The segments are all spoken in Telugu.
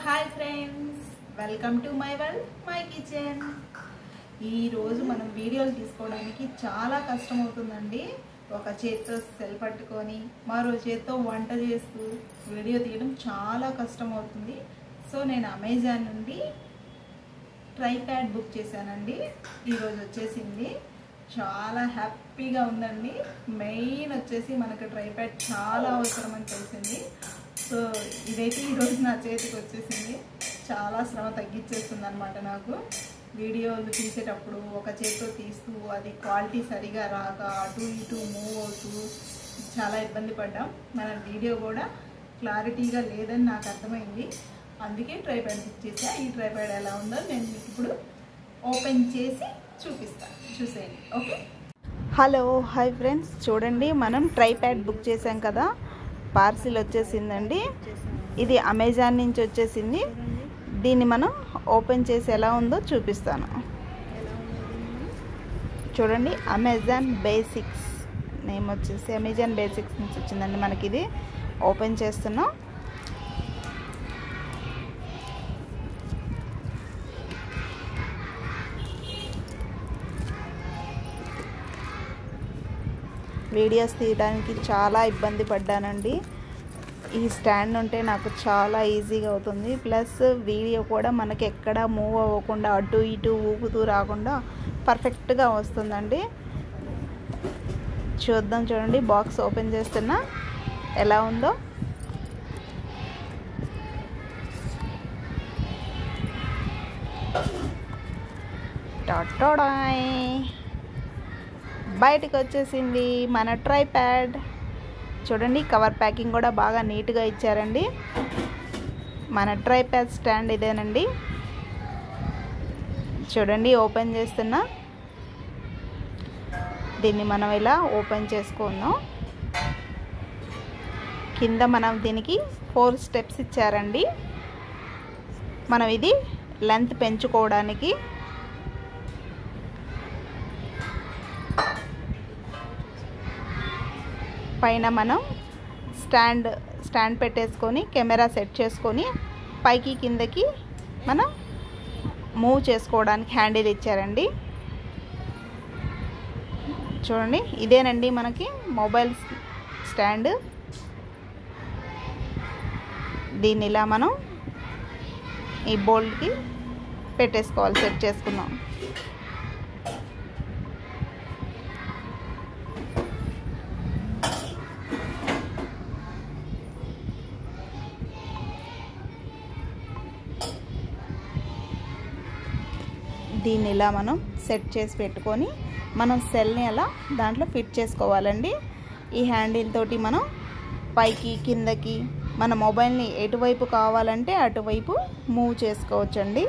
Hi friends, welcome to my world my kitchen. ఈరోజు మనం వీడియోలు తీసుకోవడానికి చాలా కష్టం అవుతుందండి. ఒక చేత్తో సెల్ పట్టుకొని మరో చేత్తో వంట చేస్తూ వీడియో తీయడం చాలా కష్టం అవుతుంది. సో నేను అమెజాన్ నుండి ట్రైప్యాడ్ బుక్ చేశానండి. ఈరోజు వచ్చేసింది. చాలా హ్యాపీగా ఉందండి. మెయిన్ వచ్చేసి మనకు ట్రైప్యాడ్ చాలా అవసరం అని తెలిసింది. సో ఇదైతే ఈరోజు నా చేతికి వచ్చేసింది. చాలా శ్రమ తగ్గించేస్తుంది అనమాట. నాకు వీడియోలు తీసేటప్పుడు ఒక చేతితో తీస్తూ అది క్వాలిటీ సరిగా రాక అటు ఇటు మూవ్ అవుతూ చాలా ఇబ్బంది పడ్డాం. మన వీడియో కూడా క్లారిటీగా లేదని నాకు అర్థమైంది. అందుకే ట్రైప్యాడ్ బుక్ చేసా. ఈ ట్రైప్యాడ్ ఎలా ఉందో నేను మీకు ఇప్పుడు ఓపెన్ చేసి చూపిస్తాను, చూసేయండి. ఓకే. హలో, హాయ్ ఫ్రెండ్స్, చూడండి మనం ట్రైప్యాడ్ బుక్ చేసాం కదా, పార్సిల్ వచ్చేసిందండి. ఇది అమెజాన్ నుంచి వచ్చేసింది. దీన్ని మనం ఓపెన్ చేసి ఎలా ఉందో చూపిస్తాను. చూడండి, అమెజాన్ బేసిక్స్ నేమ్ వచ్చేసి అమెజాన్ బేసిక్స్ నుంచి వచ్చిందండి. మనకి ఇది ఓపెన్ చేస్తున్నాం. వీడియోస్ తీయడానికి చాలా ఇబ్బంది పడ్డానండి. ఈ స్టాండ్ ఉంటే నాకు చాలా ఈజీగా అవుతుంది. ప్లస్ వీడియో కూడా మనకి ఎక్కడ మూవ్ అవ్వకుండా అటు ఇటు ఊపుతూ రాకుండా పర్ఫెక్ట్గా వస్తుందండి. చూద్దాం. చూడండి, బాక్స్ ఓపెన్ చేస్తున్నా ఎలా ఉందో. టాటాయ్, బయటకు వచ్చేసింది మన ట్రైప్యాడ్. చూడండి, కవర్ ప్యాకింగ్ కూడా బాగా నీట్గా ఇచ్చారండి. మన ట్రైప్యాడ్ స్టాండ్ ఇదేనండి. చూడండి, ఓపెన్ చేస్తున్నా. దీన్ని మనం ఇలా ఓపెన్ చేసుకుందాం. కింద మనం దీనికి 4 స్టెప్స్ ఇచ్చారండి. మనం ఇది లెంత్ పెంచుకోవడానికి. పైన మనం స్టాండ్ పెట్టేసుకొని కెమెరా సెట్ చేసుకొని పైకి కిందకి మనం మూవ్ చేసుకోవడానికి హ్యాండిల్ ఇచ్చారండి. చూడండి, ఇదేనండి మనకి మొబైల్ స్టాండ్. దీన్ని ఇలా మనం ఈ బోల్డ్కి పెట్టేసుకోవాలి, సెట్ చేసుకుందాం. దీన్ని ఇలా మనం సెట్ చేసి పెట్టుకొని మనం సెల్ని అలా దాంట్లో ఫిట్ చేసుకోవాలండి. ఈ హ్యాండిల్ తోటి మనం పైకి కిందకి మన మొబైల్ని ఎటువైపు కావాలంటే అటువైపు మూవ్ చేసుకోవచ్చండి.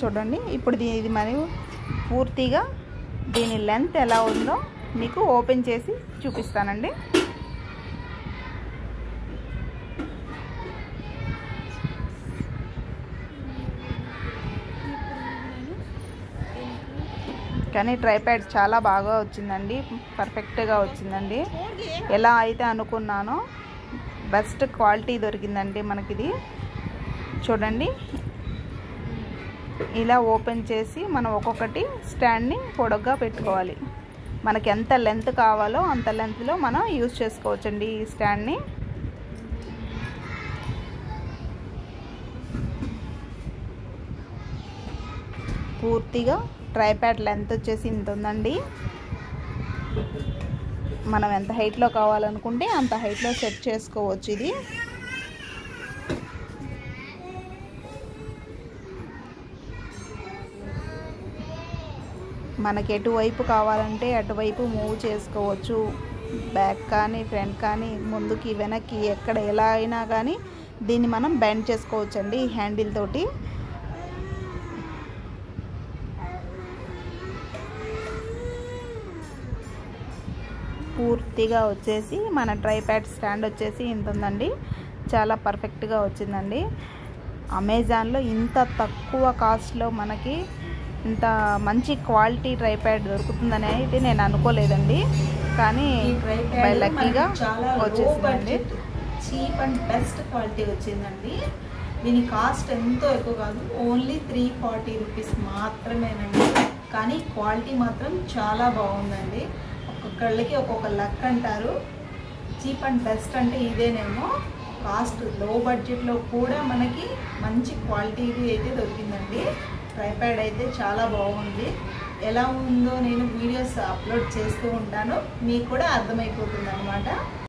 చూడండి, ఇప్పుడు ఇది మరియు పూర్తిగా దీని లెంత్ ఎలా ఉందో మీకు ఓపెన్ చేసి చూపిస్తానండి. కానీ ట్రైప్యాడ్ చాలా బాగా వచ్చిందండి, పర్ఫెక్ట్గా వచ్చిందండి. ఎలా అయితే అనుకున్నానో బెస్ట్ క్వాలిటీ దొరికిందండి మనకిది. చూడండి, ఇలా ఓపెన్ చేసి మనం ఒక్కొక్కటి స్టాండ్ని పొడవుగా పెట్టుకోవాలి. మనకి ఎంత లెంత్ కావాలో అంత లెంత్లో మనం యూజ్ చేసుకోవచ్చండి ఈ స్టాండ్ని. పూర్తిగా ట్రైప్యాడ్ లెంత్ వచ్చేసి ఇంత ఉందండి. మనం ఎంత హైట్లో కావాలనుకుంటే అంత హైట్లో సెట్ చేసుకోవచ్చు. ఇది మనకి ఎటువైపు కావాలంటే అటువైపు మూవ్ చేసుకోవచ్చు. బ్యాక్ కానీ ఫ్రంట్ కానీ ముందుకి వెనక్కి ఎక్కడ ఎలా అయినా కానీ దీన్ని మనం బెండ్ చేసుకోవచ్చండి ఈ హ్యాండిల్ తోటి. పూర్తిగా వచ్చేసి మన ట్రైప్యాడ్ స్టాండ్ వచ్చేసి ఇంత ఉందండి. చాలా పర్ఫెక్ట్గా వచ్చిందండి. అమెజాన్లో ఇంత తక్కువ కాస్ట్లో మనకి ఇంత మంచి క్వాలిటీ ట్రైప్యాడ్ దొరుకుతుందని అయితే నేను అనుకోలేదండి. కానీ బై లక్కీగా వచ్చేసిందండి. చీప్ అండ్ బెస్ట్ క్వాలిటీ వచ్చిందండి. దీని కాస్ట్ ఎంతో ఎక్కువ కాదు, ఓన్లీ 340 రూపీస్ మాత్రమేనండి. కానీ క్వాలిటీ మాత్రం చాలా బాగుందండి. ఒక్కొక్కళ్ళకి ఒక్కొక్క లక్ అంటారు. చీప్ అండ్ బెస్ట్ అంటే ఇదేనేమో. కాస్ట్ లో బడ్జెట్లో కూడా మనకి మంచి క్వాలిటీ అయితే దొరికిందండి. ట్రైప్యాడ్ అయితే చాలా బాగుంది. ఎలా ఉందో నేను వీడియోస్ అప్లోడ్ చేస్తూ ఉంటాను, మీకు కూడా అర్థమైపోతుంది అన్నమాట.